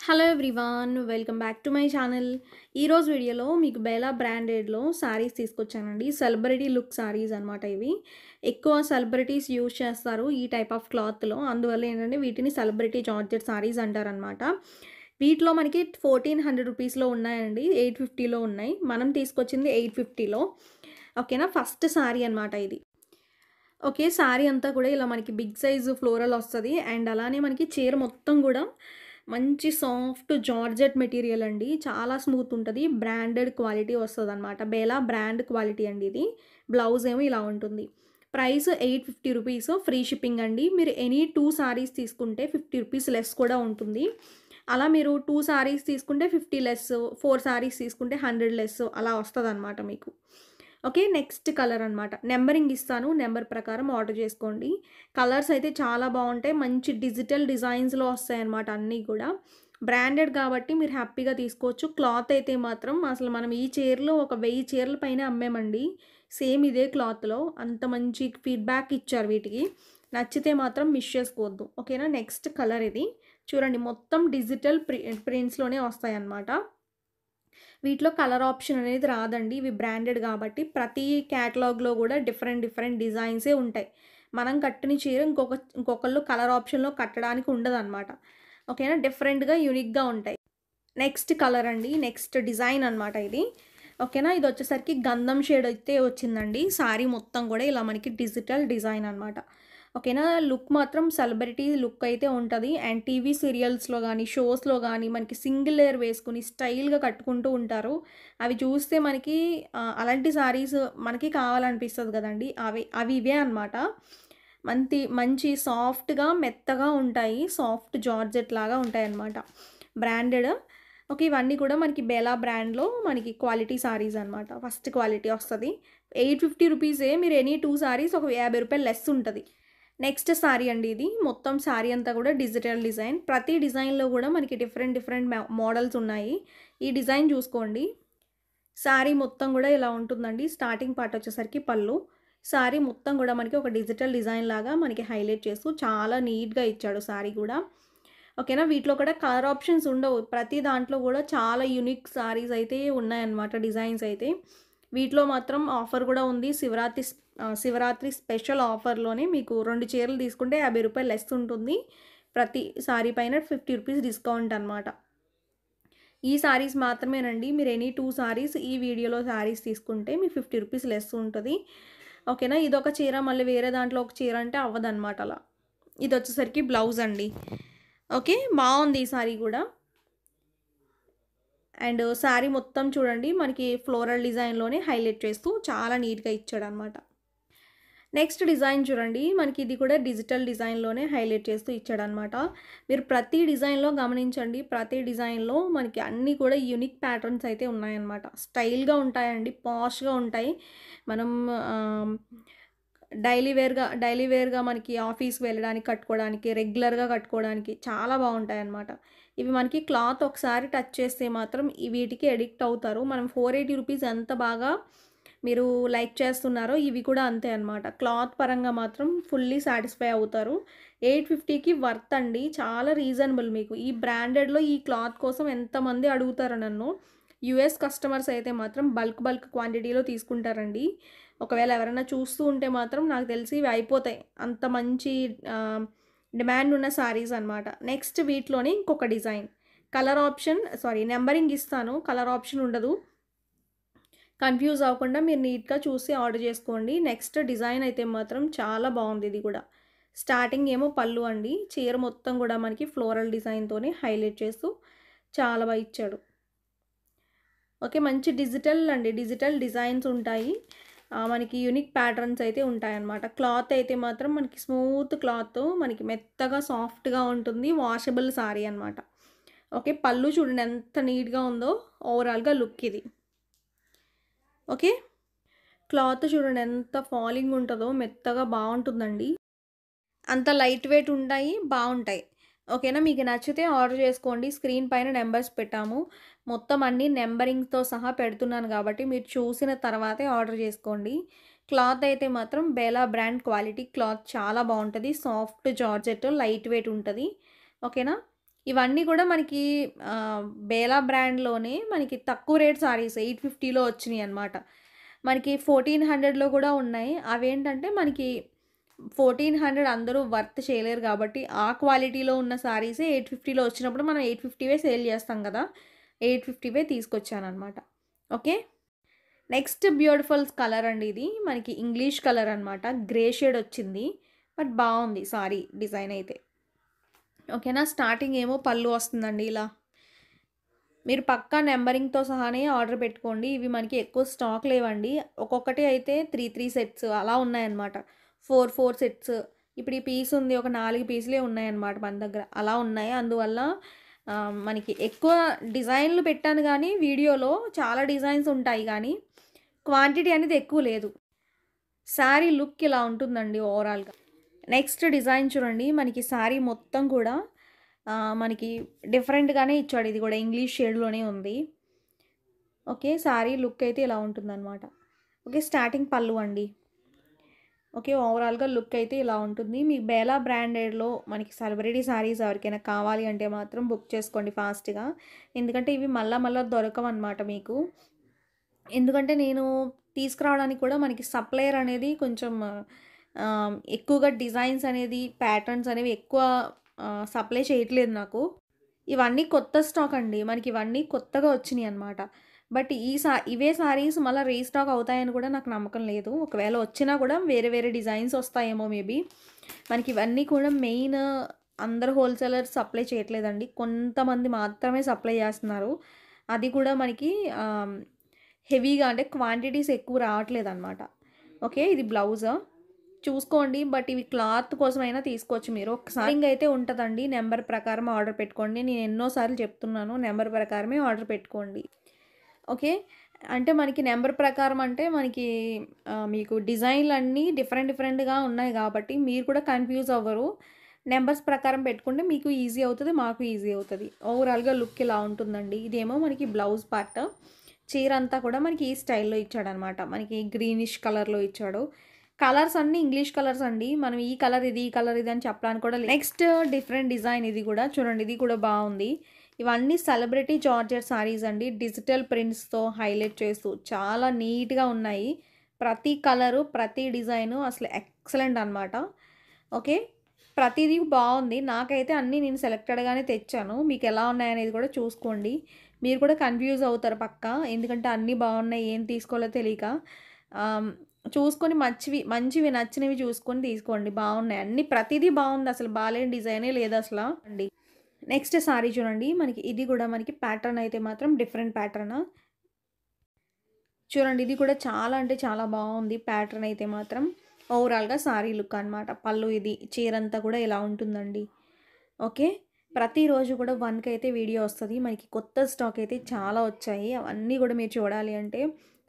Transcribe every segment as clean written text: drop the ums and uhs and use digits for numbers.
Hello everyone, welcome back to my channel. ఈరోజు వీడియోలో మీకు బెలా బ్రాండెడ్లో శారీస్ తీసుకొచ్చానండి. సెలబ్రిటీ లుక్ శారీస్ అనమాట ఇవి. ఎక్కువ సెలబ్రిటీస్ యూజ్ చేస్తారు ఈ టైప్ ఆఫ్ క్లాత్లో. అందువల్ల ఏంటంటే వీటిని సెలబ్రిటీ జార్జెట్ శారీస్ అంటారనమాట. వీటిలో మనకి 1400 రూపీస్లో ఉన్నాయండి, 850లో ఉన్నాయి. మనం తీసుకొచ్చింది 850లో. ఓకేనా. ఫస్ట్ శారీ అనమాట ఇది. ఓకే, శారీ అంతా కూడా ఇలా మనకి బిగ్ సైజు ఫ్లోరల్ వస్తుంది. అండ్ అలానే మనకి చీర మొత్తం కూడా మంచి సాఫ్ట్ జార్జెట్ మెటీరియల్ అండి. చాలా స్మూత్ ఉంటుంది. బ్రాండెడ్ క్వాలిటీ వస్తుంది అనమాట. బేలా బ్రాండ్ క్వాలిటీ అండి ఇది. బ్లౌజ్ ఏమో ఇలా ఉంటుంది. ప్రైస్ 850 రూపీస్, ఫ్రీ షిప్పింగ్ అండి. మీరు ఎనీ 2 సారీస్ తీసుకుంటే 50 రూపీస్ లెస్ కూడా ఉంటుంది. అలా మీరు 2 సారీస్ తీసుకుంటే 50 లెస్, 4 సారీస్ తీసుకుంటే 100 లెస్ అలా వస్తుంది అనమాట మీకు. ఓకే, నెక్స్ట్ కలర్ అనమాట. నెంబరింగ్ ఇస్తాను, నెంబర్ ప్రకారం ఆర్డర్ చేసుకోండి. కలర్స్ అయితే చాలా బాగుంటాయి. మంచి డిజిటల్ డిజైన్స్లో వస్తాయన్నమాట అన్నీ కూడా. బ్రాండెడ్ కాబట్టి మీరు హ్యాపీగా తీసుకోవచ్చు. క్లాత్ అయితే మాత్రం అసలు మనం ఈ చీరలు ఒక 1000 చీరల పైన అమ్మామండి సేమ్ ఇదే క్లాత్లో. అంత మంచి ఫీడ్బ్యాక్ ఇచ్చారు వీటికి. నచ్చితే మాత్రం మిస్ చేసుకోవద్దు. ఓకేనా. నెక్స్ట్ కలర్ ఇది చూడండి, మొత్తం డిజిటల్ ప్రింట్స్లోనే వస్తాయి అన్నమాట. వీటిలో కలర్ ఆప్షన్ అనేది రాదండి. ఇవి బ్రాండెడ్ కాబట్టి ప్రతి క్యాటలాగ్లో కూడా డిఫరెంట్ డిజైన్సే ఉంటాయి. మనం కట్టిన చీర ఇంకొకళ్ళు కలర్ ఆప్షన్లో కట్టడానికి ఉండదన్నమాట. ఓకేనా. డిఫరెంట్గా యూనిక్గా ఉంటాయి. నెక్స్ట్ కలర్ అండి, నెక్స్ట్ డిజైన్ అనమాట ఇది. ఓకేనా. ఇది వచ్చేసరికి గంధం షేడ్ అయితే వచ్చిందండి. శారీ మొత్తం కూడా ఇలా మనకి డిజిటల్ డిజైన్ అనమాట. ఓకేనా. లుక్ మాత్రం సెలబ్రిటీ లుక్ అయితే ఉంటుంది. అండ్ టీవీ సీరియల్స్లో కానీ షోస్లో కానీ మనకి సింగిల్ లేయర్ వేసుకుని స్టైల్గా కట్టుకుంటూ ఉంటారు. అవి చూస్తే మనకి అలాంటి శారీస్ మనకి కావాలనిపిస్తుంది కదండి. అవి ఇవే అనమాట. మంచి సాఫ్ట్గా మెత్తగా ఉంటాయి. సాఫ్ట్ జార్జెట్ లాగా ఉంటాయి అన్నమాట. బ్రాండెడ్. ఓకే, ఇవన్నీ కూడా మనకి బెలా బ్రాండ్లో మనకి క్వాలిటీ సారీస్ అనమాట. ఫస్ట్ క్వాలిటీ వస్తుంది. 850 రూపీసే. మీరు ఎనీ 2 సారీస్ ఒక 50 రూపాయలు లెస్ ఉంటుంది. నెక్స్ట్ శారీ అండి ఇది. మొత్తం శారీ అంతా కూడా డిజిటల్ డిజైన్. ప్రతి డిజైన్లో కూడా మనకి డిఫరెంట్ మోడల్స్ ఉన్నాయి. ఈ డిజైన్ చూసుకోండి. శారీ మొత్తం కూడా ఇలా ఉంటుందండి. స్టార్టింగ్ పార్ట్ వచ్చేసరికి పళ్ళు. శారీ మొత్తం కూడా మనకి ఒక డిజిటల్ డిజైన్ లాగా మనకి హైలైట్ చేస్తూ చాలా నీట్గా ఇచ్చాడు శారీ కూడా. ఓకేనా. వీటిలో కూడా కలర్ ఆప్షన్స్ ఉండవు. ప్రతి దాంట్లో కూడా చాలా యూనిక్ శారీస్ అయితే ఉన్నాయన్నమాట, డిజైన్స్ అయితే. వీటిలో మాత్రం ఆఫర్ కూడా ఉంది. శివరాత్రి స్పెషల్ ఆఫర్లోనే మీకు 2 చీరలు తీసుకుంటే 50 రూపాయలు లెస్ ఉంటుంది. ప్రతి శారీ పైన 50 రూపీస్ డిస్కౌంట్ అనమాట. ఈ శారీస్ మాత్రమేనండి. మీరు ఎనీ 2 శారీస్ ఈ వీడియోలో శారీస్ తీసుకుంటే మీకు 50 రూపీస్ లెస్ ఉంటుంది. ఓకేనా. ఇదొక చీర మళ్ళీ వేరే దాంట్లో ఒక చీర అంటే అవ్వదన్నమాట అలా. ఇది వచ్చేసరికి బ్లౌజ్ అండి. ఓకే, బాగుంది ఈ శారీ కూడా. అండ్ శారీ మొత్తం చూడండి మనకి ఫ్లోరల్ డిజైన్లోనే హైలైట్ చేస్తూ చాలా నీట్గా ఇచ్చాడు అనమాట. నెక్స్ట్ డిజైన్ చూడండి, మనకి ఇది కూడా డిజిటల్ డిజైన్లోనే హైలైట్ చేస్తూ ఇచ్చాడనమాట. మీరు ప్రతి డిజైన్లో గమనించండి. ప్రతి డిజైన్లో మనకి అన్నీ కూడా యూనిక్ ప్యాటర్న్స్ అయితే ఉన్నాయన్నమాట. స్టైల్గా ఉంటాయండి, పాష్గా ఉంటాయి. మనం డైలీ వేర్గా మనకి ఆఫీస్కి వెళ్ళడానికి కట్టుకోవడానికి, రెగ్యులర్గా కట్టుకోవడానికి చాలా బాగుంటాయి అన్నమాట. ఇవి మనకి క్లాత్ ఒకసారి టచ్ చేస్తే మాత్రం వీటికి అడిక్ట్ అవుతారు. మనం 480 రూపీస్ ఎంత బాగా మీరు లైక్ చేస్తున్నారో ఇవి కూడా అంతే అనమాట. క్లాత్ పరంగా మాత్రం ఫుల్లీ సాటిస్ఫై అవుతారు. 850కి వర్త్ అండి. చాలా రీజనబుల్. మీకు ఈ బ్రాండెడ్లో ఈ క్లాత్ కోసం ఎంతమంది అడుగుతారు నన్ను. యుఎస్ కస్టమర్స్ అయితే మాత్రం బల్క్ క్వాంటిటీలో తీసుకుంటారండి. ఒకవేళ ఎవరైనా చూస్తూ ఉంటే మాత్రం నాకు తెలిసి ఇవి అయిపోతాయి. అంత మంచి డిమాండ్ ఉన్న శారీస్ అనమాట. నెక్స్ట్ వీటిలోనే ఇంకొక డిజైన్. నెంబరింగ్ ఇస్తాను, కలర్ ఆప్షన్ ఉండదు. కన్ఫ్యూజ్ అవ్వకుండా మీరు నీట్గా చూసి ఆర్డర్ చేసుకోండి. నెక్స్ట్ డిజైన్ అయితే మాత్రం చాలా బాగుంది. ఇది కూడా స్టార్టింగ్ ఏమో పళ్ళు అండి. చీర మొత్తం కూడా మనకి ఫ్లోరల్ డిజైన్తోనే హైలైట్ చేస్తూ చాలా బాగా ఇచ్చాడు. ఓకే, మంచి డిజిటల్ డిజైన్స్ ఉంటాయి. మనకి యూనిక్ ప్యాటర్న్స్ అయితే ఉంటాయన్నమాట. క్లాత్ అయితే మాత్రం మనకి స్మూత్ క్లాత్, మనకి మెత్తగా సాఫ్ట్గా ఉంటుంది. వాషబుల్ సారీ అనమాట. ఓకే, పళ్ళు చూడండి ఎంత నీట్గా ఉందో. ఓవరాల్గా లుక్ ఇది. ఓకే, క్లాత్ చూడండి ఎంత ఫాలింగ్ ఉంటుందో, మెత్తగా బాగుంటుందండి. అంత లైట్ వెయిట్ ఉంటాయి, బాగుంటాయి. ఓకేనా. మీకు నచ్చితే ఆర్డర్ చేసుకోండి. స్క్రీన్ పైన నెంబర్స్ పెట్టాము. మొత్తం అన్నీ నెంబరింగ్తో సహా పెడుతున్నాను కాబట్టి మీరు చూసిన తర్వాతే ఆర్డర్ చేసుకోండి. క్లాత్ అయితే మాత్రం బెలా బ్రాండ్ క్వాలిటీ క్లాత్ చాలా బాగుంటుంది. సాఫ్ట్ జార్జెట్, లైట్ వెయిట్ ఉంటుంది. ఓకేనా. ఇవన్నీ కూడా మనకి బేలా బ్రాండ్‌లోనే మనకి తక్కువ రేట్ సారీస్ 850లో వచ్చినియన్నమాట. మనకి 1400లో కూడా ఉన్నాయి. అవేంటంటే మనకి 1400 అందరూ వర్త్ చేయలేరు కాబట్టి, ఆ క్వాలిటీలో ఉన్న సారీసే 850లో వచ్చినప్పుడు మనం 850వే సేల్ చేస్తాం కదా! 850వే తీసుకొచ్చాననమాట. ఓకే. నెక్స్ట్ బ్యూటిఫుల్ కలర్ అండి ఇది. మనకి ఇంగ్లీష్ కలర్ అనమాట. గ్రే షేడ్ వచ్చింది. బట్ బావుంది సారీ డిజైన్ అయితే. ఓకేనా. స్టార్టింగ్ ఏమో పళ్ళు వస్తుందండి ఇలా. మీరు పక్కా నంబరింగ్‌తో సహానే ఆర్డర్ పెట్టుకోండి. ఇవి మనకి ఎక్కువ స్టాక్ లేవండి. ఒక్కొక్కటి అయితే 3 సెట్స్ అలా ఉన్నాయన్నమాట. 4 సెట్స్. ఇప్పుడు ఈ పీస్ ఉంది. ఒక 4 పీసులే ఉన్నాయన్నమాట మన దగ్గర. అలా ఉన్నాయి. అందువల్ల మనకి ఎక్కువ డిజైన్‌లు పెట్టాను గానీ వీడియోలో చాలా డిజైన్స్ ఉంటాయి గానీ, క్వాంటిటీ అనేది ఎక్కువ లేదు. శారీ లుక్ ఇలా ఉంటుందండి ఓవరాల్‌గా. నెక్స్ట్ డిజైన్ చూడండి. మనకి శారీ మొత్తం కూడా మనకి డిఫరెంట్‌గానే ఇచ్చాడు. ఇది కూడా ఇంగ్లీష్ షేడ్‌లోనే ఉంది. ఓకే. శారీ లుక్ అయితే ఇలా ఉంటుందన్నమాట. ఓకే. స్టార్టింగ్ పళ్ళు అండి. ఓకే. ఓవరాల్‌గా లుక్ అయితే ఇలా ఉంటుంది. మీ బేలా బ్రాండెడ్‌లో మనకి సెలబ్రిటీ శారీస్ ఎవరికైనా కావాలి అంటే మాత్రం బుక్ చేసుకోండి ఫాస్ట్‌గా. ఎందుకంటే ఇవి మళ్ళా మళ్ళా దొరకవన్నమాట మీకు. ఎందుకంటే నేను తీసుకురావడానికి కూడా మనకి సప్లయర్ అనేది కొంచెం ఎక్కువగా డిజైన్స్ అనేది, ప్యాటర్న్స్ అనేవి ఎక్కువ సప్లై చేయట్లేదు నాకు. ఇవన్నీ కొత్త స్టాక్ అండి. మనకి ఇవన్నీ కొత్తగా వచ్చినియన్నమాట. బట్ ఇవే సారీస్ మళ్ళా రీస్టాక్ అవుతాయని కూడా నాకు నమ్మకం లేదు. ఒకవేళ వచ్చినా కూడా వేరే వేరే డిజైన్స్ వస్తాయేమో మేబీ. మనకి ఇవన్నీ కూడా మెయిన్ అందరు హోల్‌సేలర్స్ సప్లై చేయట్లేదండి. కొంతమంది మాత్రమే సప్లై చేస్తున్నారు. అది కూడా మనకి హెవీగా అంటే క్వాంటిటీస్ ఎక్కువ రావట్లేదన్నమాట. ఓకే. ఇది బ్లౌజా? చూసుకోండి. బట్ ఇవి క్లాత్ కోసమైనా తీసుకోవచ్చు మీరు. ఒకసారి అయితే ఉంటదండి. నంబర్ ప్రకారం ఆర్డర్ పెట్టుకోండి. నేను ఎన్నో సార్లు చెప్తున్నాను. నంబర్ ప్రకారమే ఆర్డర్ పెట్టుకోండి. ఓకే. అంటే మనకి నంబర్ ప్రకారం అంటే మనకి మీకు డిజైన్‌లన్నీ డిఫరెంట్‌గా ఉన్నాయి కాబట్టి మీరు కూడా కన్‌ఫ్యూజ్ అవ్వరు. నంబర్స్ ప్రకారం పెట్టుకుంటే మీకు ఈజీ అవుతది. మాకు ఈజీ అవుతది. ఓవరాల్‌గా లుక్ ఇలా ఉంటుందండి. ఇదేమో మనకి బ్లౌజ్ పార్ట్. చీర అంతా కూడా మనకి ఈ స్టైల్‌లో ఇచ్చాడనమాట. మనకి గ్రీనిష్ కలర్‌లో ఇచ్చాడు. కలర్స్ అన్నీ ఇంగ్లీష్ కలర్స్ అండి. మనం ఈ కలర్ ఇది, ఈ కలర్ ఇది అని చెప్పడానికి కూడా నెక్స్ట్ డిఫరెంట్ డిజైన్ ఇది కూడా చూడండి. ఇది కూడా బావుంది. ఇవన్నీ సెలబ్రిటీ జార్జెట్ సారీస్ అండి. డిజిటల్ ప్రింట్స్‌తో హైలైట్ చేస్తూ చాలా నీట్‌గా ఉన్నాయి. ప్రతి కలరు, ప్రతి డిజైను అసలు ఎక్సలెంట్ అనమాట. ఓకే. ప్రతిదీ బావుంది. నాకైతే అన్నీ నేను సెలెక్టెడ్‌గానే తెచ్చాను. మీకెలా ఉన్నాయనేది కూడా చూసుకోండి. మీరు కూడా కన్‌ఫ్యూజ్ అవుతారు పక్కా. ఎందుకంటే అన్నీ బావున్నాయి. ఏం తీసుకోవాలో తెలియక. ఆహ్, చూసుకొని మంచివి నచ్చినవి చూసుకొని తీసుకోండి. బావున్నాయి. అన్నీ ప్రతిదీ బావుంది. అసలు బాలేని డిజైనే లేదసల అండి. నెక్స్ట్ సారీ చూడండి. మనకి ఇది కూడా మనకి ప్యాటర్న్ అయితే మాత్రం డిఫరెంట్ ప్యాటర్న్. చూడండి. ఇది కూడా చాలా అంటే చాలా బావుంది. ప్యాటర్న్ అయితే మాత్రం ఓవరాల్‌గా సారీ లుక్ అనమాట. పళ్ళు ఇది. చీరంతా కూడా ఇలా ఉంటుందండి. ఓకే. ప్రతిరోజు కూడా 1కి అయితే వీడియో వస్తది. మనకి కొత్త స్టాక్ అయితే చాలా వచ్చాయి. అవన్నీ కూడా మీరు చూడాలి అంటే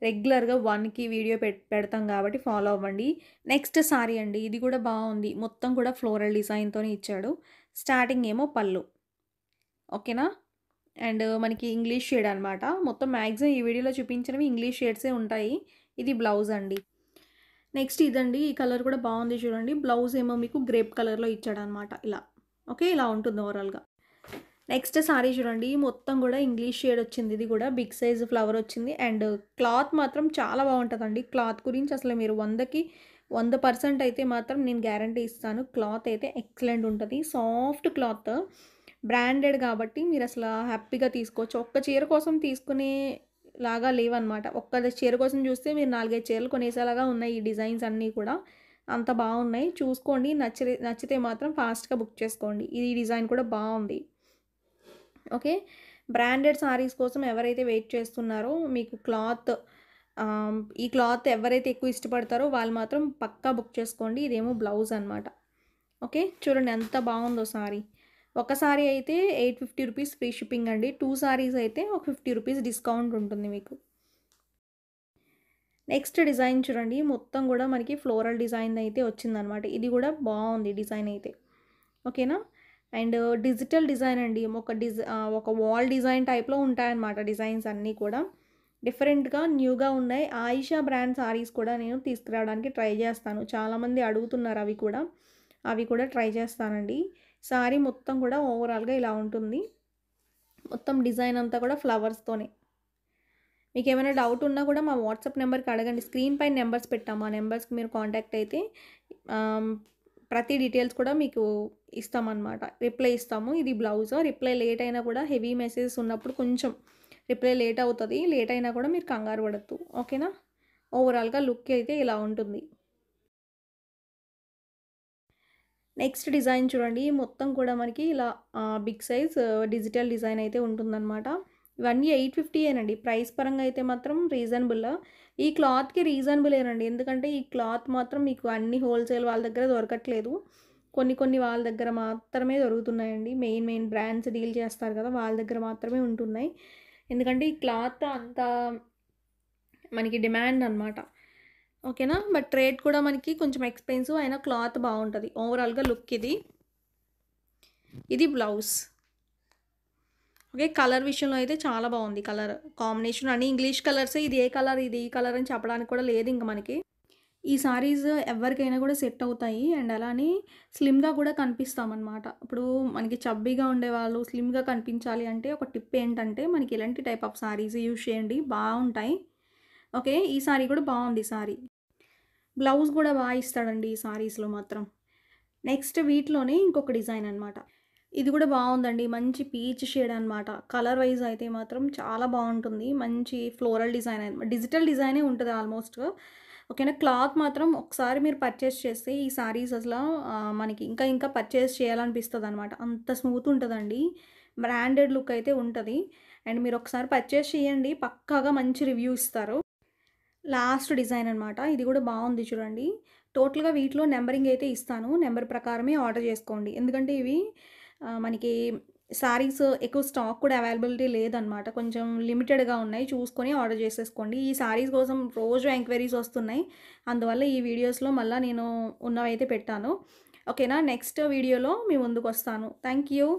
రెగ్యులర్‌గా 1కి వీడియో పెడతాం కాబట్టి ఫాలో అవ్వండి. నెక్స్ట్ సారీ అండి. ఇది కూడా బావుంది. మొత్తం కూడా ఫ్లోరల్ డిజైన్‌తోనే ఇచ్చాడు. స్టార్టింగ్ ఏమో పళ్ళు. ఓకేనా. అండ్ మనకి ఇంగ్లీష్ షేడ్ అనమాట. మొత్తం మాక్సిమం ఈ వీడియోలో చూపించినవి ఇంగ్లీష్ షేడ్సే ఉంటాయి. ఇది బ్లౌజ్ అండి. నెక్స్ట్ ఇదండి. ఈ కలర్ కూడా బావుంది చూడండి. బ్లౌజ్ ఏమో మీకు గ్రేప్ కలర్‌లో ఇచ్చాడనమాట ఇలా. ఓకే. ఇలా ఉంటుంది ఓవరాల్‌గా. నెక్స్ట్ సారీ చూడండి. మొత్తం కూడా ఇంగ్లీష్ షేడ్ వచ్చింది. ఇది కూడా బిగ్ సైజ్ ఫ్లవర్ వచ్చింది. అండ్ క్లాత్ మాత్రం చాలా బావుంటదండి. క్లాత్ గురించి అసలు మీరు 100కి 100% అయితే మాత్రం నేను గ్యారంటీ ఇస్తాను. క్లాత్ అయితే ఎక్సలెంట్ ఉంటది. Soft cloth. బ్రాండెడ్ కాబట్టి మీరసల హ్యాపీగా తీసుకోవచ్చు. ఒక్క చీర కోసం తీసుకునేలాగా లేవన్నమాట. ఒక్క చీర కోసం చూస్తే మీరు 4, 5 చీరలు కొనేసేలాగా ఉన్నాయి ఈ డిజైన్స్ అన్నీ కూడా. అంత బావున్నాయి. చూసుకోండి. నచ్చితే మాత్రం ఫాస్ట్‌గా బుక్ చేసుకోండి. ఈ డిజైన్ కూడా బావుంది. ఓకే. బ్రాండెడ్ సారీస్ కోసం ఎవరైతే వెయిట్ చేస్తున్నారో మీకు ఈ క్లాత్ ఎవరైతే ఎక్కువ ఇష్టపడతారో వాళ్ళు మాత్రం పక్కా బుక్ చేసుకోండి. ఇదేమో బ్లౌజ్ అనమాట. ఓకే. చూడండి ఎంత బావుందో సారీ. ఒక సారీ అయితే 850 రూపీస్ ఫ్రీ షిప్పింగ్ అండి. 2 సారీస్ అయితే ఒక 50 రూపీస్ డిస్కౌంట్ ఉంటుంది మీకు. నెక్స్ట్ డిజైన్ చూడండి. మొత్తం కూడా మనకి ఫ్లోరల్ డిజైన్ అయితే వచ్చిందనమాట. ఇది కూడా బావుంది డిజైన్ అయితే. ఓకేనా. అండ్ డిజిటల్ డిజైన్ అండి. ఒక వాల్ డిజైన్ టైప్‌లో ఉంటాయన్నమాట డిజైన్స్ అన్నీ కూడా. డిఫరెంట్‌గా న్యూగా ఉన్నాయి. ఆయిషా బ్రాండ్ సారీస్ కూడా నేను తీసుకురావడానికి ట్రై చేస్తాను. చాలామంది అడుగుతున్నారు అవి కూడా. అవి కూడా ట్రై చేస్తానండి. శారీ మొత్తం కూడా ఓవరాల్‌గా ఇలా ఉంటుంది. మొత్తం డిజైన్ అంతా కూడా ఫ్లవర్స్‌తోనే. మీకేమైనా డౌట్ ఉన్నా కూడా మా వాట్సాప్ నెంబర్‌కి అడగండి. స్క్రీన్ పైన నెంబర్స్ పెట్టాము. ఆ నెంబర్స్‌కి మీరు కాంటాక్ట్ అయితే ఆహ్, ప్రతి డీటెయిల్స్ కూడా మీకు ఇస్తామన్నమాట. రిప్లై ఇస్తాము. ఇది బ్లౌజ్. రిప్లై లేట్ అయినా కూడా హెవీ మెసేజెస్ ఉన్నప్పుడు కొంచెం రిప్లై లేట్ అవుతది. లేట్ అయినా కూడా మీరు కంగారు పడొద్దు. ఓకేనా? ఓవరాల్‌గా లుక్ అయితే ఇలా ఉంటుంది. నెక్స్ట్ డిజైన్ చూడండి. మొత్తం కూడా మనకి ఇలా బిగ్ సైజ్ డిజిటల్ డిజైన్ అయితే ఉంటుందన్నమాట. ఇవన్నీ 850 ప్రైస్ పరంగా అయితే మాత్రం రీజనబుల్. ఈ క్లాత్‌కి రీజనబులేనండి. ఎందుకంటే ఈ క్లాత్ మాత్రం మీకు అన్ని హోల్‌సేల్ వాళ్ళ దగ్గర దొరకట్లేదు. కొన్ని కొన్ని వాళ్ళ దగ్గర మాత్రమే దొరుకుతున్నాయండి. మెయిన్ బ్రాండ్స్ డీల్ చేస్తారు కదా! వాళ్ళ దగ్గర మాత్రమే ఉంటున్నాయి. ఎందుకంటే ఈ క్లాత్ అంత మనకి డిమాండ్ అనమాట. ఓకేనా? బట్ రేట్ కూడా మనకి కొంచెం ఎక్స్‌పెన్సివ్ అయినా క్లాత్ బావుంటది. ఓవరాల్‌గా లుక్ ఇది. ఇది బ్లౌజ్. ఓకే. కలర్ విషయంలో అయితే చాలా బావుంది కలర్. కాంబినేషన్ అన్నీ ఇంగ్లీష్ కలర్సే. ఇది ఏ కలర్, ఇది ఈ కలర్ అని చెప్పడానికి కూడా లేదు ఇంక మనకి. ఈ సారీస్ ఎవరికైనా కూడా సెట్ అవుతాయి. అండ్ అలానే స్లిమ్‌గా కూడా కనిపిస్తామనమాట. ఇప్పుడు మనకి చబ్బీగా ఉండేవాళ్ళు స్లిమ్‌గా కనిపించాలి అంటే ఒక టిప్ ఏంటంటే మనకి ఇలాంటి టైప్ ఆఫ్ సారీస్ యూజ్ చేయండి. బావుంటాయి. ఓకే. ఈ సారీ కూడా బావుంది ఈ సారీ. బ్లౌజ్ కూడా ఇస్తాడండి ఈ సారీస్‌లో మాత్రం. నెక్స్ట్ వీటిలోనే ఇంకొక డిజైన్ అనమాట. ఇది కూడా బావుందండి. మంచి పీచ్ షేడ్ అనమాట. కలర్ వైస్ అయితే మాత్రం చాలా బావుంటుంది. మంచి ఫ్లోరల్ డిజైన్ డిజిటల్ డిజైనే ఉంటది ఆల్మోస్ట్. ఓకేనా. క్లాత్ మాత్రం ఒకసారి మీరు పర్చేస్ చేస్తే ఈ సారీస్ అసల మనకి ఇంకా పర్చేస్ చేయాలనిపిస్తదనమాట. అంత స్మూత్ ఉంటదండి. బ్రాండెడ్ లుక్ అయితే ఉంటది. అండ్ మీరు ఒకసారి పర్చేస్ చేయండి. పక్కాగా మంచి రివ్యూ ఇస్తారు. లాస్ట్ డిజైన్ అనమాట. ఇది కూడా బావుంది చూడండి. టోటల్‌గా వీటిలో నంబరింగ్ అయితే ఇస్తాను. నంబర్ ప్రకారమే ఆర్డర్ చేసుకోండి. ఎందుకంటే ఇవి మనకి శారీస్ ఎక్కువ స్టాక్ కూడా అవైలబిలిటీ లేదనమాట. కొంచెం లిమిటెడ్‌గా ఉన్నాయి. చూసుకొని ఆర్డర్ చేసేసుకోండి. ఈ శారీస్ కోసం రోజు ఎంక్వైరీస్ వస్తున్నాయి. అందువల్ల ఈ వీడియోస్‌లో మళ్ళా నేను ఉన్నవైతే పెట్టాను. ఓకేనా. నెక్స్ట్ వీడియోలో మీ ముందుకొస్తాను. Thank you.